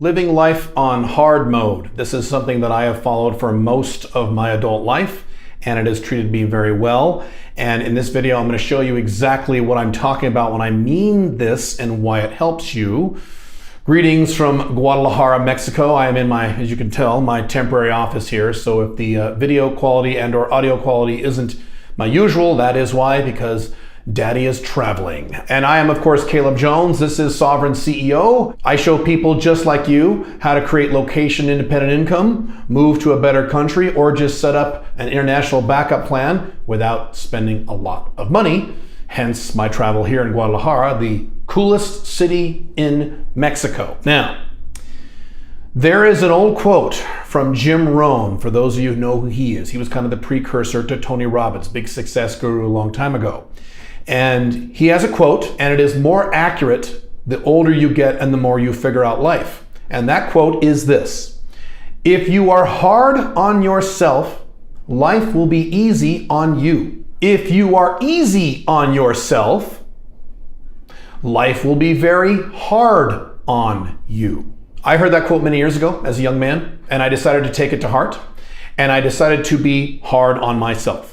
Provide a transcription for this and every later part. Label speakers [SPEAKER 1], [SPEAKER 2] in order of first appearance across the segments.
[SPEAKER 1] Living life on hard mode. This is something that I have followed for most of my adult life, and it has treated me very well. And in this video, I'm going to show you exactly what I'm talking about when I mean this and why it helps you. Greetings from Guadalajara, Mexico. I am in my, as you can tell, my temporary office here. So if the video quality and or audio quality isn't my usual, that is why, because Daddy is traveling. And I am, of course, Caleb Jones. This is Sovereign CEO. I show people just like you how to create location-independent income, move to a better country, or just set up an international backup plan without spending a lot of money. Hence my travel here in Guadalajara, the coolest city in Mexico. Now, there is an old quote from Jim Rohn, for those of you who know who he is. He was kind of the precursor to Tony Robbins, big success guru a long time ago. And he has a quote, and it is more accurate the older you get and the more you figure out life. And that quote is this: if you are hard on yourself, life will be easy on you. If you are easy on yourself, life will be very hard on you. I heard that quote many years ago as a young man, and I decided to take it to heart, and I decided to be hard on myself.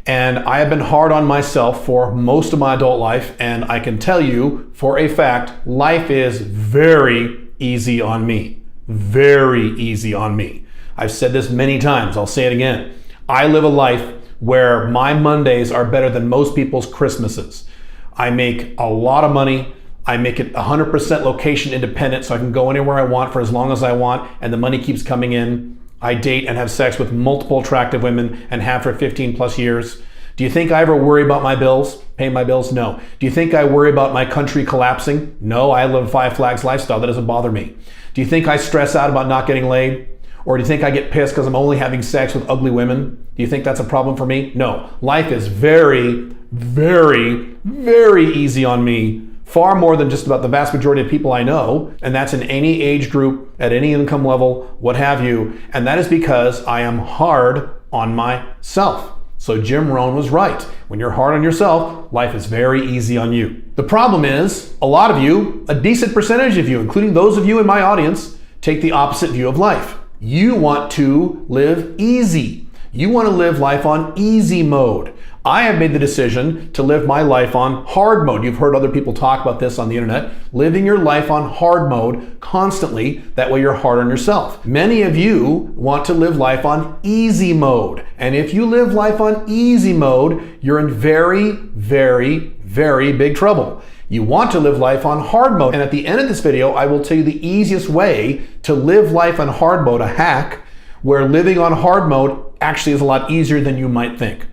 [SPEAKER 1] And I have been hard on myself for most of my adult life, and I can tell you for a fact, life is very easy on me. Very easy on me. I've said this many times, I'll say it again. I live a life where my Mondays are better than most people's Christmases. I make a lot of money. I make it 100% location independent, so I can go anywhere I want for as long as I want, and the money keeps coming in. I date and have sex with multiple attractive women and have for 15 plus years. Do you think I ever worry about my bills, paying my bills? No. Do you think I worry about my country collapsing? No, I live a Five Flags lifestyle. That doesn't bother me. Do you think I stress out about not getting laid? Or do you think I get pissed because I'm only having sex with ugly women? Do you think that's a problem for me? No. Life is very, very, very easy on me. Far more than just about the vast majority of people I know, and that's in any age group, at any income level, what have you, and that is because I am hard on myself. So Jim Rohn was right. When you're hard on yourself, life is very easy on you. The problem is, a lot of you, a decent percentage of you, including those of you in my audience, take the opposite view of life. You want to live easy. You want to live life on easy mode. I have made the decision to live my life on hard mode. You've heard other people talk about this on the internet. Living your life on hard mode constantly, that way you're hard on yourself. Many of you want to live life on easy mode. And if you live life on easy mode, you're in very, very, very big trouble. You want to live life on hard mode. And at the end of this video, I will tell you the easiest way to live life on hard mode, a hack where living on hard mode actually is a lot easier than you might think.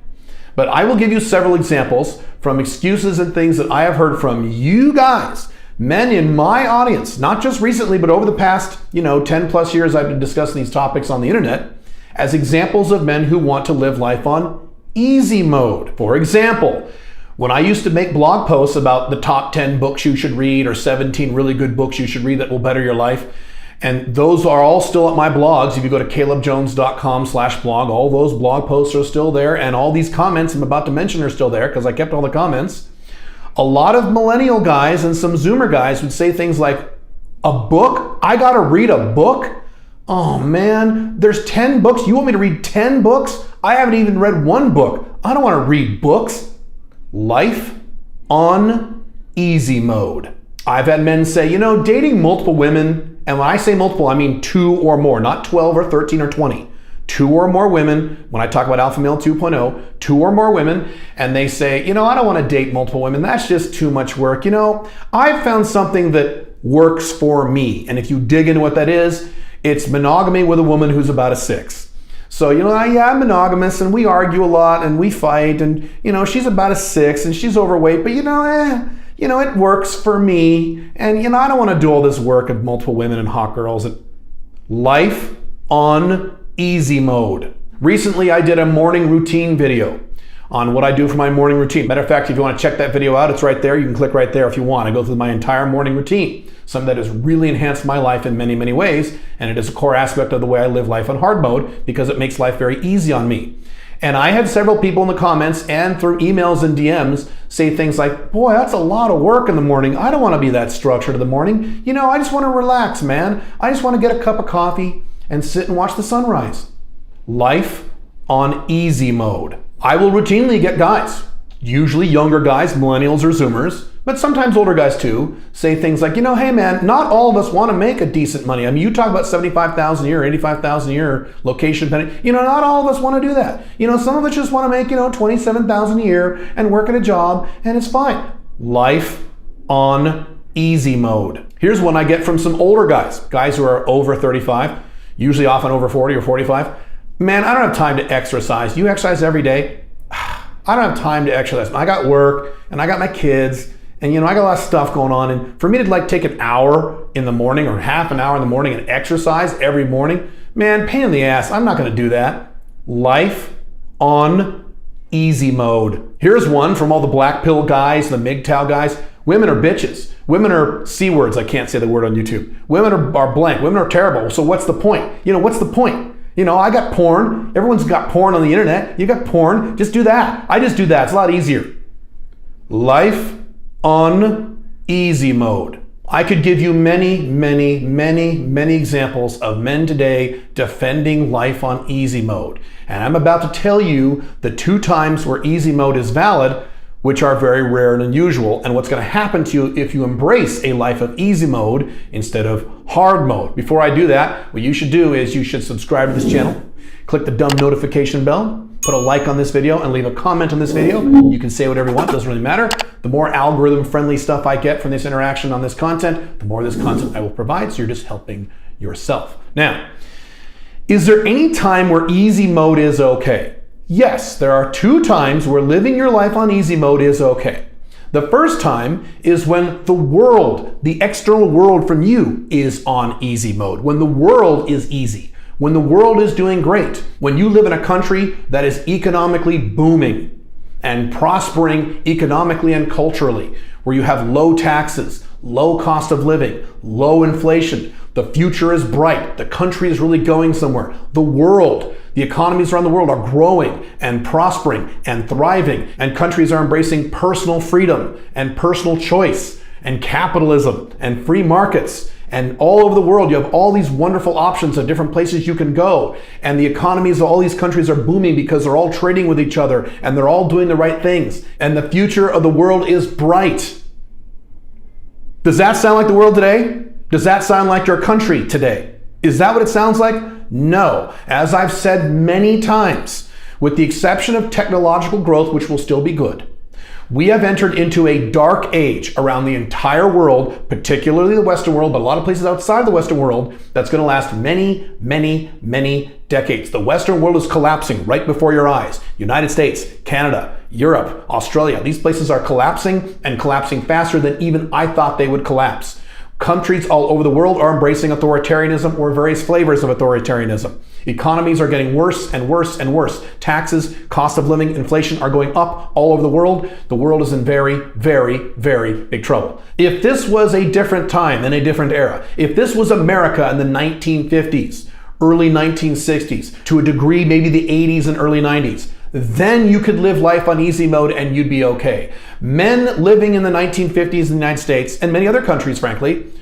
[SPEAKER 1] But I will give you several examples from excuses and things that I have heard from you guys, men in my audience, not just recently, but over the past, 10 plus years I've been discussing these topics on the internet, as examples of men who want to live life on easy mode. For example, when I used to make blog posts about the top 10 books you should read or 17 really good books you should read that will better your life, and those are all still at my blogs. If you go to calebjones.com/blog, all those blog posts are still there, and all these comments I'm about to mention are still there because I kept all the comments. A lot of millennial guys and some Zoomer guys would say things like, a book? I gotta read a book? Oh man, there's 10 books. You want me to read 10 books? I haven't even read one book. I don't want to read books. Life on easy mode. I've had men say, dating multiple women, and when I say multiple, I mean 2 or more, not 12 or 13 or 20. 2 or more women, when I talk about Alpha Male 2.0, 2 or more women, and they say, I don't want to date multiple women. That's just too much work. I've found something that works for me. And if you dig into what that is, it's monogamy with a woman who's about a 6. So, I'm monogamous and we argue a lot and we fight and, she's about a 6 and she's overweight, but it works for me. And, I don't want to do all this work of multiple women and hot girls. Life on easy mode. Recently, I did a morning routine video on what I do for my morning routine. Matter of fact, if you want to check that video out, it's right there. You can click right there if you want. I go through my entire morning routine, something that has really enhanced my life in many, many ways. And it is a core aspect of the way I live life on hard mode because it makes life very easy on me. And I had several people in the comments and through emails and DMs say things like, boy, that's a lot of work in the morning. I don't want to be that structured in the morning. You know, I just want to relax, man. I just want to get a cup of coffee and sit and watch the sunrise. Life on easy mode. I will routinely get guys, usually younger guys, millennials or Zoomers, but sometimes older guys too, say things like, you know, hey man, not all of us want to make a decent money. I mean, you talk about 75,000 a year, 85,000 a year, location depending. You know, not all of us want to do that. You know, some of us just want to make, 27,000 a year and work at a job and it's fine. Life on easy mode. Here's one I get from some older guys who are over 35, usually often over 40 or 45. Man, I don't have time to exercise. You exercise every day? I don't have time to exercise. I got work and I got my kids and I got a lot of stuff going on. And for me to take an hour in the morning or half an hour in the morning and exercise every morning, man, pain in the ass. I'm not going to do that. Life on easy mode. Here's one from all the black pill guys, the MGTOW guys. Women are bitches. Women are C words. I can't say the word on YouTube. Women are blank. Women are terrible. So what's the point? What's the point? I got porn. Everyone's got porn on the internet. You got porn. Just do that. I just do that. It's a lot easier. Life on easy mode. I could give you many, many, many, many examples of men today defending life on easy mode. And I'm about to tell you the 2 times where easy mode is valid, which are very rare and unusual, and what's going to happen to you if you embrace a life of easy mode instead of hard mode. Before I do that, what you should do is you should subscribe to this channel, click the dumb notification bell, put a like on this video, and leave a comment on this video. You can say whatever you want, doesn't really matter. The more algorithm-friendly stuff I get from this interaction on this content, the more of this content I will provide, so you're just helping yourself. Now, is there any time where easy mode is okay? Yes, there are 2 times where living your life on easy mode is okay. The first time is when the world, the external world from you, is on easy mode. When the world is easy. When the world is doing great. When you live in a country that is economically booming and prospering economically and culturally, where you have low taxes, low cost of living, low inflation, the future is bright, the country is really going somewhere, the world, the economies around the world are growing and prospering and thriving, and countries are embracing personal freedom and personal choice and capitalism and free markets. And all over the world, you have all these wonderful options of different places you can go. And the economies of all these countries are booming because they're all trading with each other and they're all doing the right things. And the future of the world is bright. Does that sound like the world today? Does that sound like your country today? Is that what it sounds like? No. As I've said many times, with the exception of technological growth, which will still be good, we have entered into a dark age around the entire world, particularly the Western world, but a lot of places outside the Western world, that's going to last many, many, many decades. The Western world is collapsing right before your eyes. United States, Canada, Europe, Australia, these places are collapsing and collapsing faster than even I thought they would collapse. Countries all over the world are embracing authoritarianism or various flavors of authoritarianism. Economies are getting worse and worse and worse. Taxes, cost of living, inflation are going up all over the world. The world is in very, very, very big trouble. If this was a different time in a different era, if this was America in the 1950s, early 1960s, to a degree maybe the 80s and early 90s, then you could live life on easy mode and you'd be okay. Men living in the 1950s in the United States, and many other countries, frankly,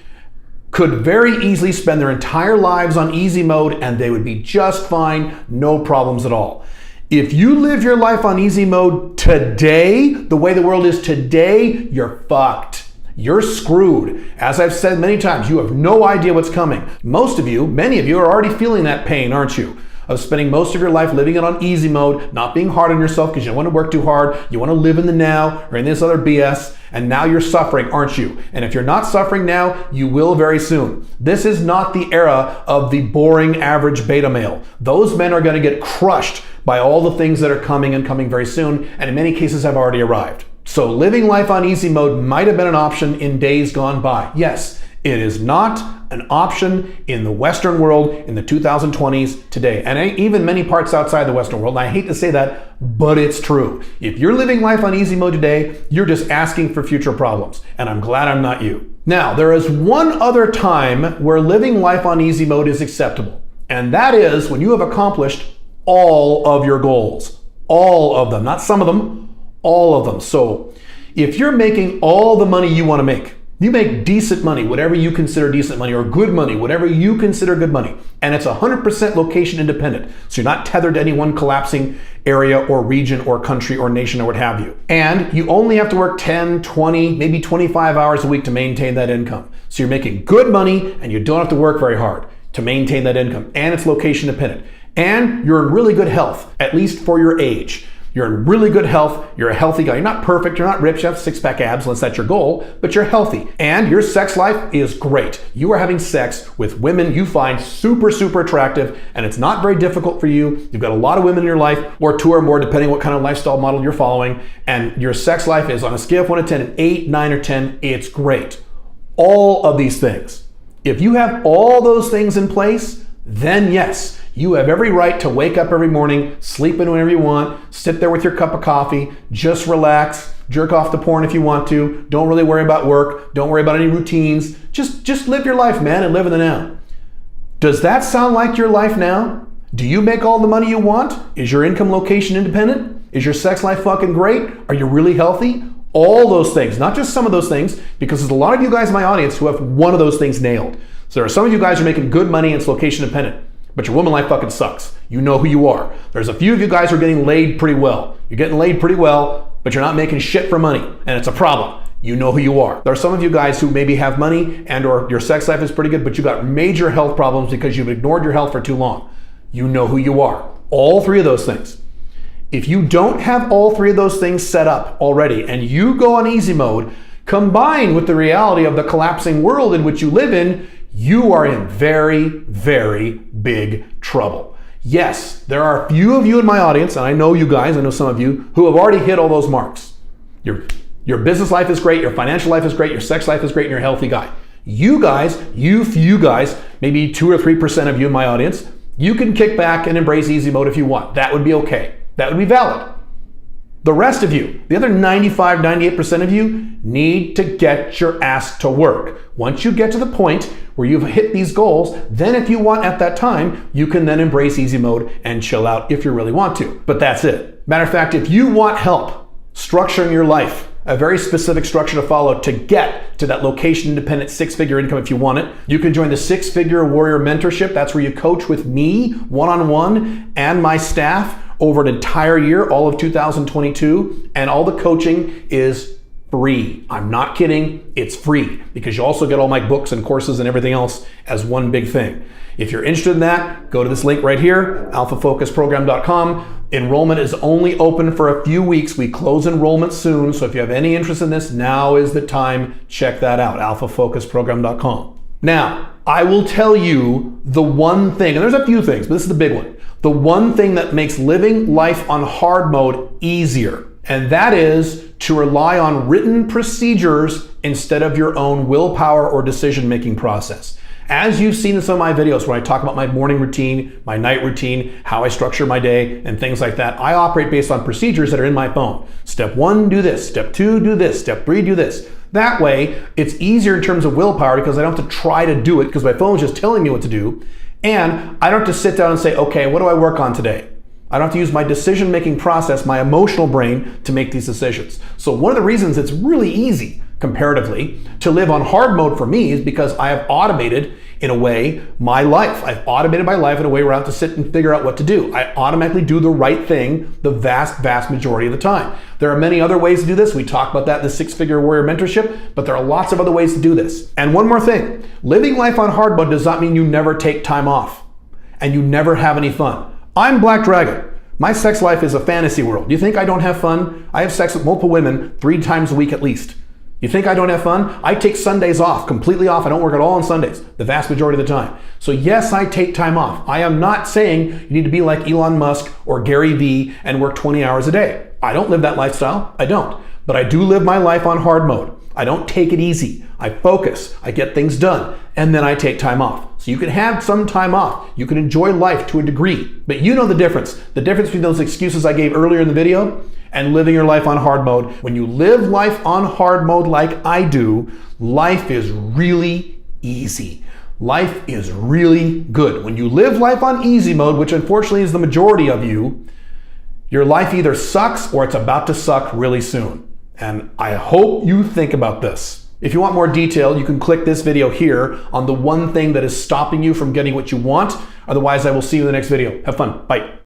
[SPEAKER 1] could very easily spend their entire lives on easy mode and they would be just fine, no problems at all. If you live your life on easy mode today, the way the world is today, you're fucked. You're screwed. As I've said many times, you have no idea what's coming. Most of you, many of you are already feeling that pain, aren't you? Of spending most of your life living it on easy mode, not being hard on yourself because you don't want to work too hard, you want to live in the now or in this other BS, and now you're suffering, aren't you? And if you're not suffering now, you will very soon. This is not the era of the boring average beta male. Those men are going to get crushed by all the things that are coming and coming very soon, and in many cases have already arrived. So living life on easy mode might have been an option in days gone by. Yes, it is not an option in the Western world in the 2020s today. And even many parts outside the Western world. And I hate to say that, but it's true. If you're living life on easy mode today, you're just asking for future problems. And I'm glad I'm not you. Now, there is one other time where living life on easy mode is acceptable. And that is when you have accomplished all of your goals. All of them, not some of them, all of them. So if you're making all the money you want to make, you make decent money, whatever you consider decent money, or good money, whatever you consider good money, and it's 100% location independent. So you're not tethered to any one collapsing area or region or country or nation or what have you. And you only have to work 10, 20, maybe 25 hours a week to maintain that income. So you're making good money and you don't have to work very hard to maintain that income. And it's location dependent. And you're in really good health, at least for your age. You're in really good health. You're a healthy guy. You're not perfect. You're not ripped. You have six-pack abs unless that's your goal, but you're healthy. And your sex life is great. You are having sex with women you find super, super attractive, and it's not very difficult for you. You've got a lot of women in your life, or 2 or more, depending what kind of lifestyle model you're following. And your sex life is on a scale of 1 to 10, an 8, 9, or 10. It's great. All of these things. If you have all those things in place, then yes, you have every right to wake up every morning, sleep in whenever you want, sit there with your cup of coffee, just relax, jerk off to porn if you want to, don't really worry about work, don't worry about any routines, just live your life, man, and live in the now. Does that sound like your life now? Do you make all the money you want? Is your income location independent? Is your sex life fucking great? Are you really healthy? All those things, not just some of those things, because there's a lot of you guys in my audience who have one of those things nailed. So there are some of you guys who are making good money and it's location dependent, but your woman life fucking sucks. You know who you are. There's a few of you guys who are getting laid pretty well. You're getting laid pretty well, but you're not making shit for money, and it's a problem. You know who you are. There are some of you guys who maybe have money and or your sex life is pretty good, but you got major health problems because you've ignored your health for too long. You know who you are. All 3 of those things. If you don't have all 3 of those things set up already and you go on easy mode, combined with the reality of the collapsing world in which you live in, you are in very, very big trouble. Yes, there are a few of you in my audience, and I know you guys, I know some of you, who have already hit all those marks. Your business life is great, your financial life is great, your sex life is great, and you're a healthy guy. You guys, you few guys, maybe 2 or 3% of you in my audience, you can kick back and embrace easy mode if you want. That would be okay. That would be valid. The rest of you, the other 95, 98% of you, need to get your ass to work. Once you get to the point where you've hit these goals, then if you want at that time, you can then embrace easy mode and chill out if you really want to. But that's it. Matter of fact, if you want help structuring your life, a very specific structure to follow to get to that location-independent 6-figure income if you want it, you can join the 6-Figure Warrior Mentorship. That's where you coach with me one-on-one and my staff over an entire year, all of 2022, and all the coaching is free. I'm not kidding, it's free, because you also get all my books and courses and everything else as one big thing. If you're interested in that, go to this link right here, alphafocusprogram.com. Enrollment is only open for a few weeks. We close enrollment soon, so if you have any interest in this, now is the time. Check that out, alphafocusprogram.com. Now, I will tell you the one thing, and there's a few things, but this is the big one. The one thing that makes living life on hard mode easier, and that is to rely on written procedures instead of your own willpower or decision-making process. As you've seen in some of my videos where I talk about my morning routine, my night routine, how I structure my day, and things like that, I operate based on procedures that are in my phone. Step 1, do this. Step 2, do this. Step 3, do this. That way, it's easier in terms of willpower because I don't have to try to do it because my phone is just telling me what to do. And I don't have to sit down and say, okay, what do I work on today? I don't have to use my decision-making process, my emotional brain, to make these decisions. So one of the reasons it's really easy, comparatively, to live on hard mode for me is because I have automated, in a way, my life. I've automated my life in a way where I don't have to sit and figure out what to do. I automatically do the right thing the vast, vast majority of the time. There are many other ways to do this. We talk about that in the 6-Figure Warrior Mentorship, but there are lots of other ways to do this. And one more thing, living life on hard mode does not mean you never take time off and you never have any fun. I'm Black Dragon. My sex life is a fantasy world. You think I don't have fun? I have sex with multiple women 3 times a week at least. You think I don't have fun? I take Sundays off, completely off. I don't work at all on Sundays, the vast majority of the time. So yes, I take time off. I am not saying you need to be like Elon Musk or Gary Vee and work 20 hours a day. I don't live that lifestyle. I don't. But I do live my life on hard mode. I don't take it easy. I focus. I get things done. And then I take time off. So you can have some time off. You can enjoy life to a degree. But you know the difference. The difference between those excuses I gave earlier in the video and living your life on hard mode. When you live life on hard mode like I do, life is really easy. Life is really good. When you live life on easy mode, which unfortunately is the majority of you, Your life either sucks or it's about to suck really soon. And I hope you think about this. If you want more detail, you can click this video here on the one thing that is stopping you from getting what you want. Otherwise, I will see you in the next video. Have fun. Bye.